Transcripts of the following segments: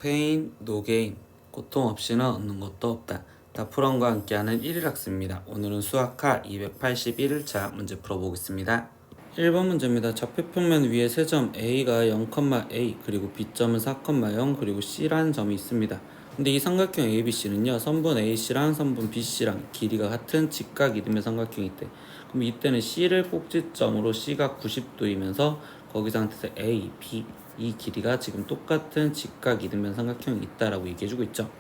노페인, 노게인, 고통 없이는 얻는 것도 없다. 다프런과 함께하는 1일학습입니다. 오늘은 수학하 281일차 문제 풀어보겠습니다. 1번 문제입니다. 좌표평면 위에 세 점 A가 0,A 그리고 B점은 4,0 그리고 C라는 점이 있습니다. 근데 이 삼각형 ABC는요, 선분 AC랑 선분 BC랑 길이가 같은 직각 이등변 삼각형이 있대. 그럼 이때는 C를 꼭지점으로 C가 90도이면서 거기 상태에서 A, B 이 길이가 지금 똑같은 직각 이등변 삼각형이 있다라고 얘기해주고 있죠.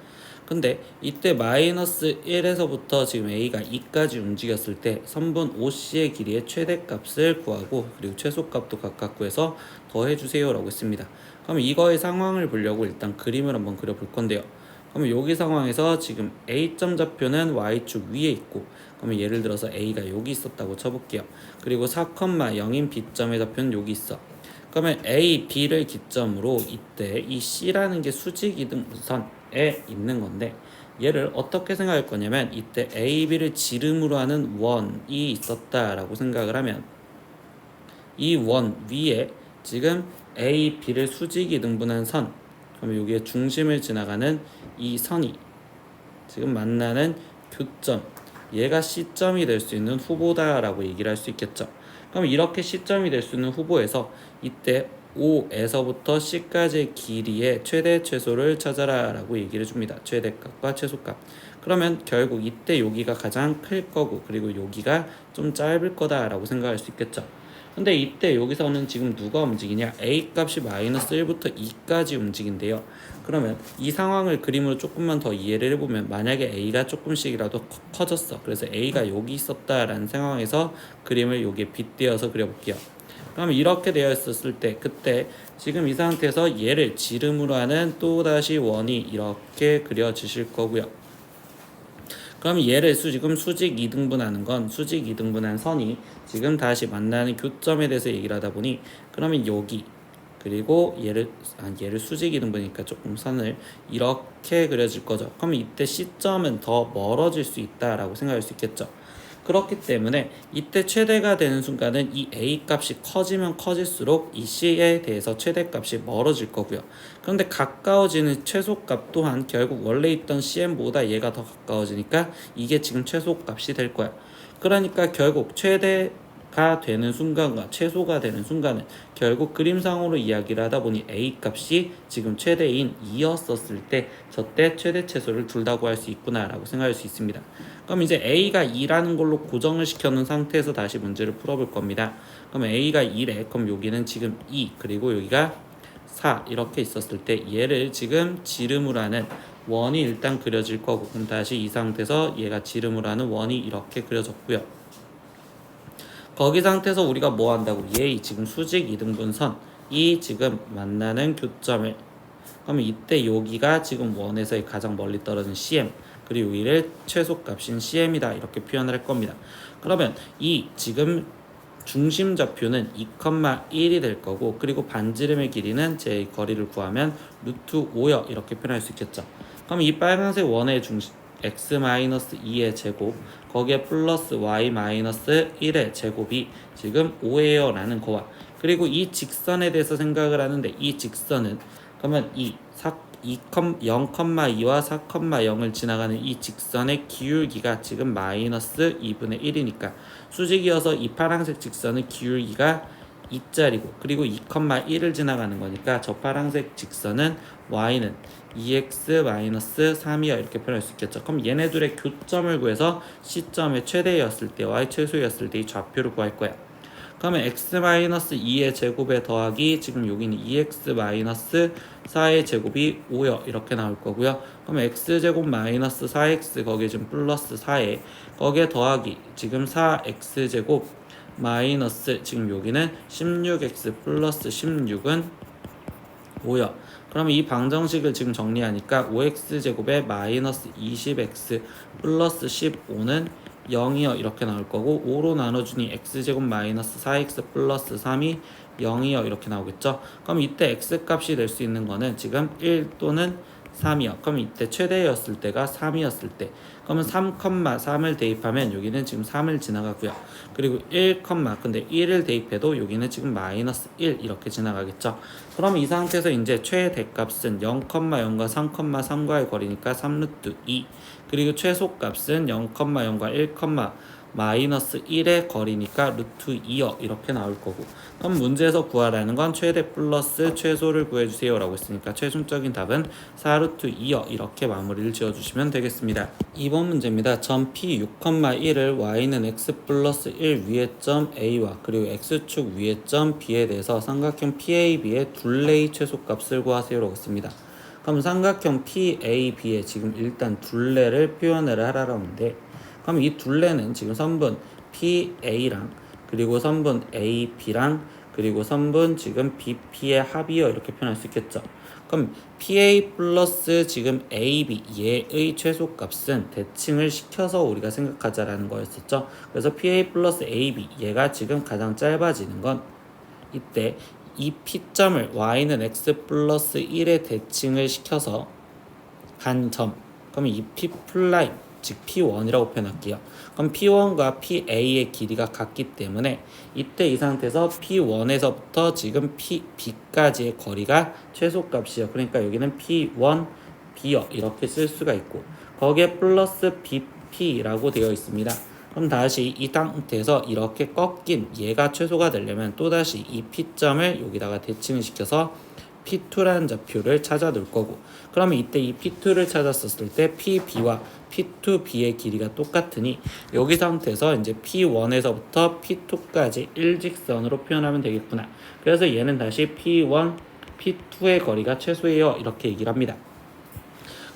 근데 이때 마이너스 1에서부터 지금 A가 2까지 움직였을 때 선분 OC의 길이의 최대값을 구하고 그리고 최소값도 각각 구해서 더해주세요 라고 했습니다. 그럼 이거의 상황을 보려고 일단 그림을 한번 그려볼 건데요. 그러면 여기 상황에서 지금 A점 좌표는 Y축 위에 있고, 그러면 예를 들어서 A가 여기 있었다고 쳐볼게요. 그리고 4,0인 B점의 좌표는 여기 있어. 그러면 A, B를 기점으로 이때 이 C라는 게 수직 이등분선에 있는 건데, 얘를 어떻게 생각할 거냐면 이때 A, B를 지름으로 하는 원이 있었다라고 생각을 하면 이 원 위에 지금 A, B를 수직 이등분한 선, 그러면 여기에 중심을 지나가는 이 선이 지금 만나는 교점, 얘가 C점이 될 수 있는 후보다라고 얘기를 할 수 있겠죠. 그럼 이렇게 C점이 될 수 있는 후보에서 이때 O에서부터 C까지의 길이의 최대 최소를 찾아라 라고 얘기를 해줍니다. 최대값과 최소값. 그러면 결국 이때 여기가 가장 클 거고 그리고 여기가 좀 짧을 거다 라고 생각할 수 있겠죠. 근데 이때 여기서는 지금 누가 움직이냐? A 값이 마이너스 1부터 2까지 움직인대요. 그러면 이 상황을 그림으로 조금만 더 이해를 해보면, 만약에 A가 조금씩이라도 커졌어. 그래서 A가 여기 있었다라는 상황에서 그림을 여기에 빗대어서 그려볼게요. 그러면 이렇게 되어 있었을 때 그때 지금 이 상태에서 얘를 지름으로 하는 또다시 원이 이렇게 그려지실 거고요. 그럼 얘를 지금 수직 2등분하는 건 수직 2등분한 선이 지금 다시 만나는 교점에 대해서 얘기를 하다 보니, 그러면 여기 그리고 얘를 수직 2등분이니까 조금 선을 이렇게 그려질 거죠. 그러면 이때 C점은 더 멀어질 수 있다라고 생각할 수 있겠죠. 그렇기 때문에 이때 최대가 되는 순간은 이 A 값이 커지면 커질수록 이 C에 대해서 최대값이 멀어질 거고요. 그런데 가까워지는 최소값 또한 결국 원래 있던 CM보다 얘가 더 가까워지니까 이게 지금 최소값이 될 거야. 그러니까 결국 최대가 되는 순간과 최소가 되는 순간은 결국 그림상으로 이야기를 하다 보니 A 값이 지금 최대인 2였었을 때 저때 최대 최소를 둘 다 구할 수 있구나 라고 생각할 수 있습니다. 그럼 이제 A가 2라는 걸로 고정을 시켜놓은 상태에서 다시 문제를 풀어볼 겁니다. 그럼 A가 2래. 그럼 여기는 지금 2 그리고 여기가 4 이렇게 있었을 때 얘를 지금 지름으로 하는 원이 일단 그려질 거고, 그럼 다시 이 상태에서 얘가 지름으로 하는 원이 이렇게 그려졌고요. 거기 상태에서 우리가 뭐 한다고? 얘 지금 수직 이등분선이 지금 만나는 교점을, 그러면 이때 여기가 지금 원에서의 가장 멀리 떨어진 CM 그리고 여기를 최소값인 CM이다 이렇게 표현을 할 겁니다. 그러면 이 지금 중심 좌표는 2,1이 될 거고, 그리고 반지름의 길이는 제 거리를 구하면 루트 5여 이렇게 표현할 수 있겠죠. 그럼 이 빨간색 원의 중심 x-2의 제곱 거기에 플러스 y-1의 제곱이 지금 5예요 라는 거와, 그리고 이 직선에 대해서 생각을 하는데 이 직선은 그러면 이 0,2와 4,0을 지나가는 이 직선의 기울기가 지금 마이너스 2분의 1이니까 수직이어서 이 파란색 직선의 기울기가 2짜리고 그리고 2,1을 지나가는 거니까 저 파란색 직선은 y는 2x-3이야 이렇게 표현할 수 있겠죠. 그럼 얘네들의 교점을 구해서 C점의 최대였을 때 y 최소였을 때 이 좌표를 구할 거야. 그러면 x-2의 제곱에 더하기 지금 여기는 2x-4의 제곱이 5여 이렇게 나올 거고요. 그러면 x제곱 마이너스 4x 거기에 지금 플러스 4에 거기에 더하기 지금 4x제곱 마이너스 지금 여기는 16x 플러스 16은 5여. 그러면 이 방정식을 지금 정리하니까 5x제곱에 마이너스 20x 플러스 15는 0이요 이렇게 나올 거고, 5로 나눠주니 x제곱 마이너스 4x 플러스 3이 0이요 이렇게 나오겠죠. 그럼 이때 x값이 될 수 있는 거는 지금 1 또는 3이요. 그럼 이때 최대였을 때가 3이었을 때, 그러면 3,3을 대입하면 여기는 지금 3을 지나가고요. 그리고 1, 근데 1을 대입해도 여기는 지금 마이너스 1 이렇게 지나가겠죠. 그럼 이 상태에서 이제 최대값은 0,0과 3,3과의 거리니까 3루트 2, 그리고 최소값은 0,0과 1, 마이너스 1의 거리니까 루트 2요 이렇게 나올 거고, 그럼 문제에서 구하라는 건 최대 플러스 최소를 구해주세요 라고 했으니까 최종적인 답은 4루트 2요 이렇게 마무리를 지어주시면 되겠습니다. 2번 문제입니다. 점 P 6,1을 y는 x 플러스 1 위의 점 A와 그리고 x축 위의 점 B에 대해서 삼각형 PAB의 둘레의 최소값을 구하세요 라고 했습니다. 그럼 삼각형 PAB에 지금 일단 둘레를 표현을 하라고 하는데, 그럼 이 둘레는 지금 선분 PA랑 그리고 선분 AB랑 그리고 선분 지금 BP의 합이요 이렇게 표현할 수 있겠죠. 그럼 PA 플러스 지금 AB 얘의 최소값은 대칭을 시켜서 우리가 생각하자라는 거였었죠. 그래서 PA 플러스 AB 얘가 지금 가장 짧아지는 건 이때 이 P점을 y는 x 플러스 1에 대칭을 시켜서 한 점, 그럼 이 P 플라임 즉 P1이라고 표현할게요. 그럼 P1과 PA의 길이가 같기 때문에 이때 이 상태에서 P1에서부터 지금 B까지의 거리가 최소값이요. 그러니까 여기는 P1, B요 이렇게 쓸 수가 있고, 거기에 플러스 BP라고 되어 있습니다. 그럼 다시 이 상태에서 이렇게 꺾인 얘가 최소가 되려면 또다시 이 P점을 여기다가 대칭을 시켜서 P2라는 좌표를 찾아 놓을 거고, 그러면 이때 이 P2를 찾았었을 때 PB와 P2B의 길이가 똑같으니 여기 상태에서 이제 P1에서부터 P2까지 일직선으로 표현하면 되겠구나. 그래서 얘는 다시 P1, P2의 거리가 최소예요 이렇게 얘기를 합니다.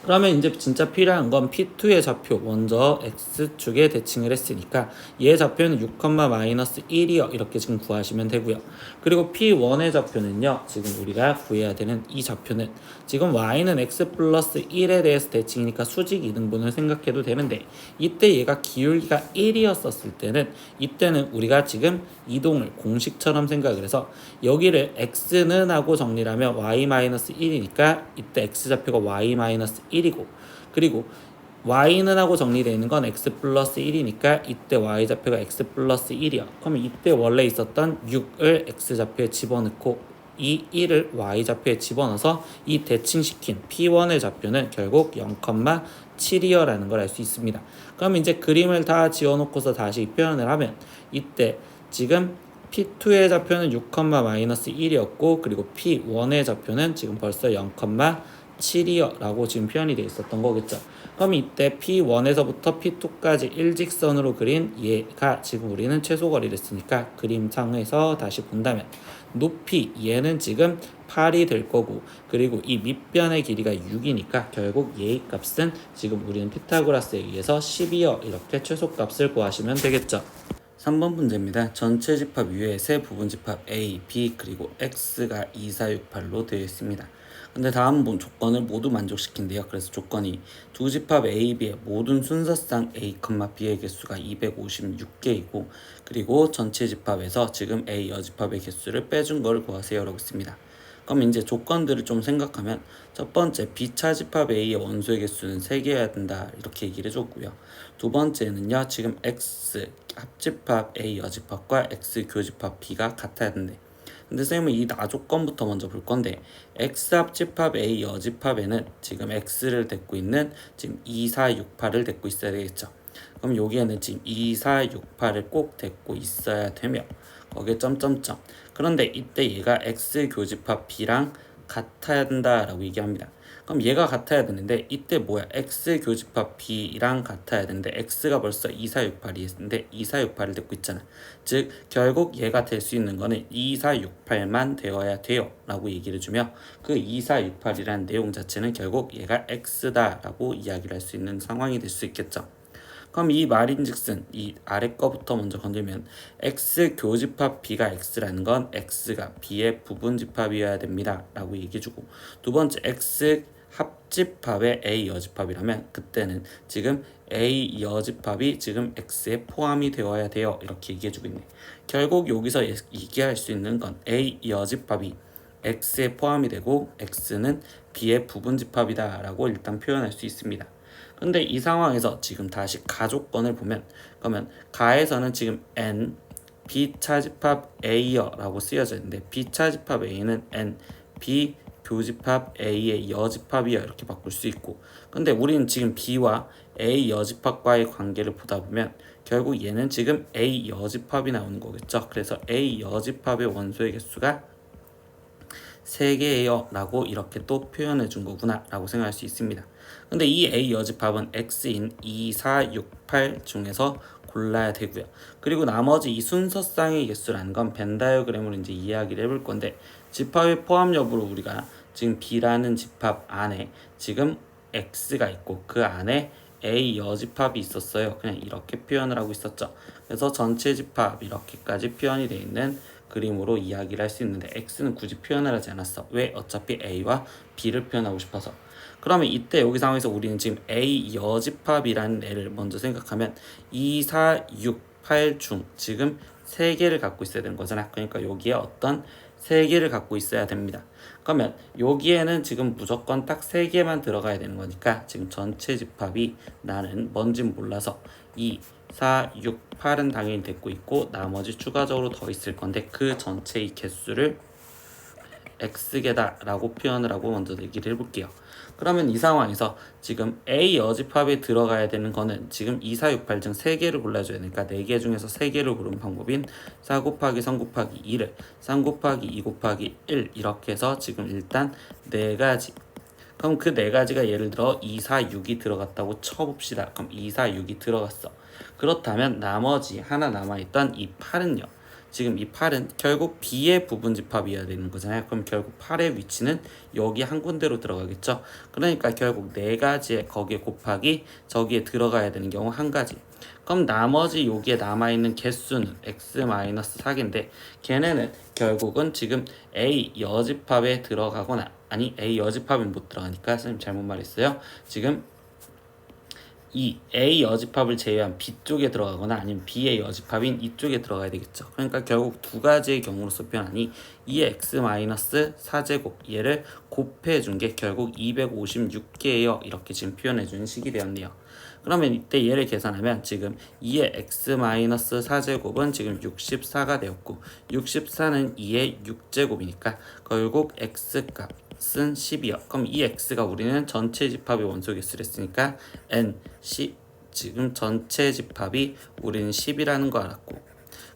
그러면 이제 진짜 필요한 건 P2의 좌표 먼저 X축에 대칭을 했으니까 얘 좌표는 6,-1이요 이렇게 지금 구하시면 되고요. 그리고 P1의 좌표는요, 지금 우리가 구해야 되는 이 좌표는 지금 Y는 X 플러스 1에 대해서 대칭이니까 수직 이등분을 생각해도 되는데, 이때 얘가 기울기가 1이었었을 때는 이때는 우리가 지금 이동을 공식처럼 생각을 해서 여기를 X는 하고 정리를 하면 Y-1이니까 이때 X좌표가 Y-1이고, 그리고 y는 하고 정리되어 있는 건 x 플러스 1이니까 이때 y좌표가 x 플러스 1이야. 그러면 이때 원래 있었던 6을 x좌표에 집어넣고 이 1을 y좌표에 집어넣어서 이 대칭시킨 p1의 좌표는 결국 0,7이여 라는 걸 알 수 있습니다. 그럼 이제 그림을 다 지어놓고서 다시 표현을 하면 이때 지금 P2의 좌표는 6,-1이었고 그리고 P1의 좌표는 지금 벌써 0,7이요 라고 지금 표현이 되어 있었던 거겠죠. 그럼 이때 P1에서부터 P2까지 일직선으로 그린 얘가 지금 우리는 최소거리를 했으니까 그림상에서 다시 본다면 높이 얘는 지금 8이 될 거고, 그리고 이 밑변의 길이가 6이니까 결국 얘의 값은 지금 우리는 피타고라스에 의해서 10이요 이렇게 최소값을 구하시면 되겠죠. 3번 문제입니다. 전체 집합 위에 세 부분 집합 A, B 그리고 X가 2, 4, 6, 8로 되어 있습니다. 근데 다음 조건을 모두 만족시킨대요. 그래서 조건이 두 집합 A, B의 모든 순서상 A, B의 개수가 256개이고 그리고 전체 집합에서 지금 A 여집합의 개수를 빼준 걸 구하세요 라고 했습니다. 그럼 이제 조건들을 좀 생각하면 첫 번째 B차 집합 A의 원소의 개수는 3개여야 된다 이렇게 얘기를 해줬고요. 두 번째는요, 지금 X 합집합 A 여집합과 X 교집합 B가 같아야 된대. 근데 쌤은 이 나조건부터 먼저 볼 건데, X 합집합 A 여집합에는 지금 X를 댔고 있는 지금 2, 4, 6, 8을 댔고 있어야 되겠죠. 그럼 여기에는 지금 2, 4, 6, 8을 꼭 댔고 있어야 되며 거기에 점점점. 그런데 이때 얘가 X 교집합 B랑 같아야 된다라고 얘기합니다. 그럼 얘가 같아야 되는데 이때 뭐야? X 교집합 B랑 같아야 되는데 X가 벌써 2, 4, 6, 8이 있는데 2, 4, 6, 8을 댔고 있잖아. 즉 결국 얘가 될 수 있는 거는 2, 4, 6, 8만 되어야 돼요 라고 얘기를 해주며 그 2, 4, 6, 8이라는 내용 자체는 결국 얘가 X다 라고 이야기를 할 수 있는 상황이 될 수 있겠죠. 그럼 이 말인즉슨 이 아래 거부터 먼저 건들면 X 교집합 B가 X라는 건 X가 B의 부분집합이어야 됩니다 라고 얘기해주고, 두 번째 X 합집합의 A 여집합이라면 그때는 지금 A 여집합이 지금 X에 포함이 되어야 돼요 이렇게 얘기해주고 있네. 결국 여기서 얘기할 수 있는 건 A 여집합이 x에 포함이 되고 x는 b의 부분집합이다 라고 일단 표현할 수 있습니다. 근데 이 상황에서 지금 다시 가조건을 보면, 그러면 가에서는 지금 n b차집합 a여 라고 쓰여져 있는데, b차집합 a는 n b 교집합 a의 여집합이여 이렇게 바꿀 수 있고, 근데 우리는 지금 b와 a 여집합과의 관계를 보다 보면 결국 얘는 지금 a 여집합이 나오는 거겠죠. 그래서 a 여집합의 원소의 개수가 3개예요 라고 이렇게 또 표현해 준 거구나 라고 생각할 수 있습니다. 근데 이 A 여집합은 X인 2, 4, 6, 8 중에서 골라야 되고요. 그리고 나머지 이 순서쌍의 개수라는 건 벤 다이어그램으로 이제 이야기를 해볼 건데, 집합의 포함 여부로 우리가 지금 B라는 집합 안에 지금 X가 있고 그 안에 A 여집합이 있었어요. 그냥 이렇게 표현을 하고 있었죠. 그래서 전체 집합 이렇게까지 표현이 되어 있는 그림으로 이야기를 할 수 있는데, X는 굳이 표현을 하지 않았어. 왜? 어차피 A와 B를 표현하고 싶어서. 그러면 이때 여기 상황에서 우리는 지금 A 여집합이라는 애를 먼저 생각하면 2, 4, 6, 8 중 지금 3개를 갖고 있어야 되는 거잖아. 그러니까 여기에 어떤 3개를 갖고 있어야 됩니다. 그러면 여기에는 지금 무조건 딱 3개만 들어가야 되는 거니까 지금 전체 집합이 나는 뭔진 몰라서 2, 4, 6, 8은 당연히 됐고 있고, 나머지 추가적으로 더 있을 건데 그 전체의 개수를 x개다 라고 표현을 하고 먼저 얘기를 해볼게요. 그러면 이 상황에서 지금 A 여집합에 들어가야 되는 거는 지금 2, 4, 6, 8 중 3개를 골라줘야 되니까 4개 중에서 3개를 고른 방법인 4 곱하기 3 곱하기 2를 3 곱하기 2 곱하기 1 이렇게 해서 지금 일단 4가지, 그럼 그 4가지가 예를 들어 2, 4, 6이 들어갔다고 쳐봅시다. 그럼 2, 4, 6이 들어갔어. 그렇다면 나머지 하나 남아있던 이 8은요. 지금 이 8은 결국 B의 부분집합이어야 되는 거잖아요. 그럼 결국 8의 위치는 여기 한 군데로 들어가겠죠. 그러니까 결국 4가지에 거기에 곱하기 저기에 들어가야 되는 경우 한 가지. 그럼 나머지 여기에 남아있는 개수는 x-4개인데 걔네는 결국은 지금 A 여집합에 들어가거나, 아니 A 여집합에 못 들어가니까 선생님 잘못 말했어요. 지금 이 A 여집합을 제외한 B 쪽에 들어가거나 아니면 B의 여집합인 이쪽에 들어가야 되겠죠. 그러니까 결국 두 가지의 경우로서 표현하니 2x-4제곱 얘를 곱해준 게 결국 256개예요. 이렇게 지금 표현해주는 식이 되었네요. 그러면 이때 얘를 계산하면 지금 2의 x-4제곱은 지금 64가 되었고, 64는 2의 6제곱이니까 결국 x값 쓴 10이요. 그럼 이 x가 우리는 전체 집합의 원소 개수를 했으니까 n 10, 지금 전체 집합이 우리는 10이라는 거 알았고,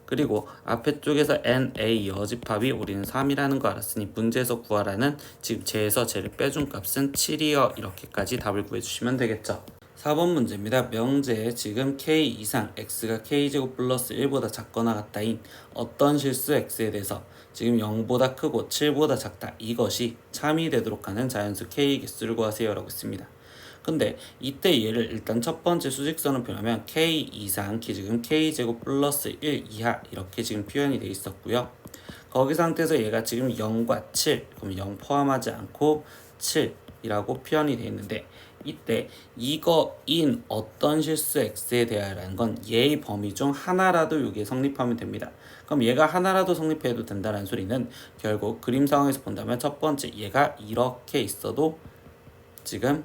그리고 앞에 쪽에서 NA 여집합이 우리는 3이라는 거 알았으니 문제에서 구하라는 지금 제에서 제를 빼준 값은 7이요. 이렇게까지 답을 구해주시면 되겠죠. 4번 문제입니다. 명제에 지금 k 이상 x가 k제곱 플러스 1보다 작거나 같다인 어떤 실수 x에 대해서 지금 0보다 크고 7보다 작다, 이것이 참이 되도록 하는 자연수 k 개수를 구하세요 라고 했습니다. 근데 이때 얘를 일단 첫 번째 수직선을 표현하면 k 이상 지금 k제곱 플러스 1 이하 이렇게 지금 표현이 돼 있었고요. 거기 상태에서 얘가 지금 0과 7, 그럼 0 포함하지 않고 7이라고 표현이 돼 있는데, 이때 이거인 어떤 실수 x에 대하여라는 건 얘의 범위 중 하나라도 여기에 성립하면 됩니다. 그럼 얘가 하나라도 성립해도 된다는 소리는 결국 그림 상황에서 본다면 첫 번째 얘가 이렇게 있어도 지금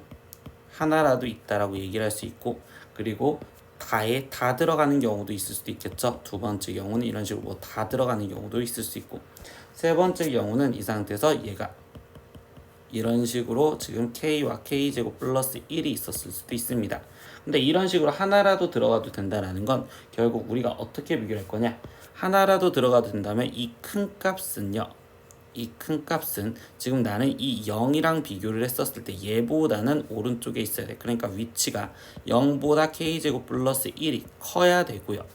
하나라도 있다라고 얘기를 할 수 있고, 그리고 다 들어가는 경우도 있을 수도 있겠죠. 두 번째 경우는 이런 식으로 뭐 다 들어가는 경우도 있을 수 있고, 세 번째 경우는 이 상태에서 얘가 이런 식으로 지금 k와 k제곱 플러스 1이 있었을 수도 있습니다. 근데 이런 식으로 하나라도 들어가도 된다는 건 결국 우리가 어떻게 비교할 거냐, 하나라도 들어가도 된다면 이 큰 값은요, 이 큰 값은 지금 나는 이 0이랑 비교를 했었을 때 얘보다는 오른쪽에 있어야 돼. 그러니까 위치가 0보다 k제곱 플러스 1이 커야 되고요.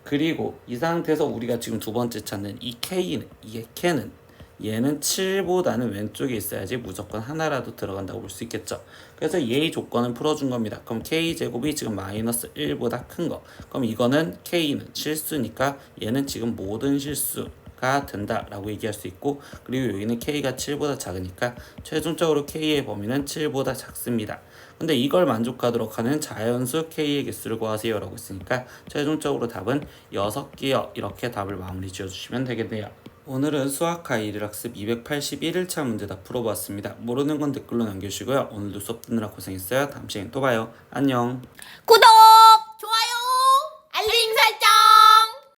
그리고 이 상태에서 우리가 지금 두 번째 찾는 이 k는 얘는 7보다는 왼쪽에 있어야지 무조건 하나라도 들어간다고 볼 수 있겠죠. 그래서 얘의 조건을 풀어준 겁니다. 그럼 k제곱이 지금 마이너스 1보다 큰 거, 그럼 이거는 k는 실수니까 얘는 지금 모든 실수가 된다라고 얘기할 수 있고, 그리고 여기는 k가 7보다 작으니까 최종적으로 k의 범위는 7보다 작습니다. 근데 이걸 만족하도록 하는 자연수 k의 개수를 구하세요 라고 했으니까 최종적으로 답은 6개요. 이렇게 답을 마무리 지어주시면 되겠네요. 오늘은 수학하 1일 학습 281일차 문제 다 풀어보았습니다. 모르는 건 댓글로 남겨주시고요. 오늘도 수업 듣느라 고생했어요. 다음 시간에 또 봐요. 안녕. 구독!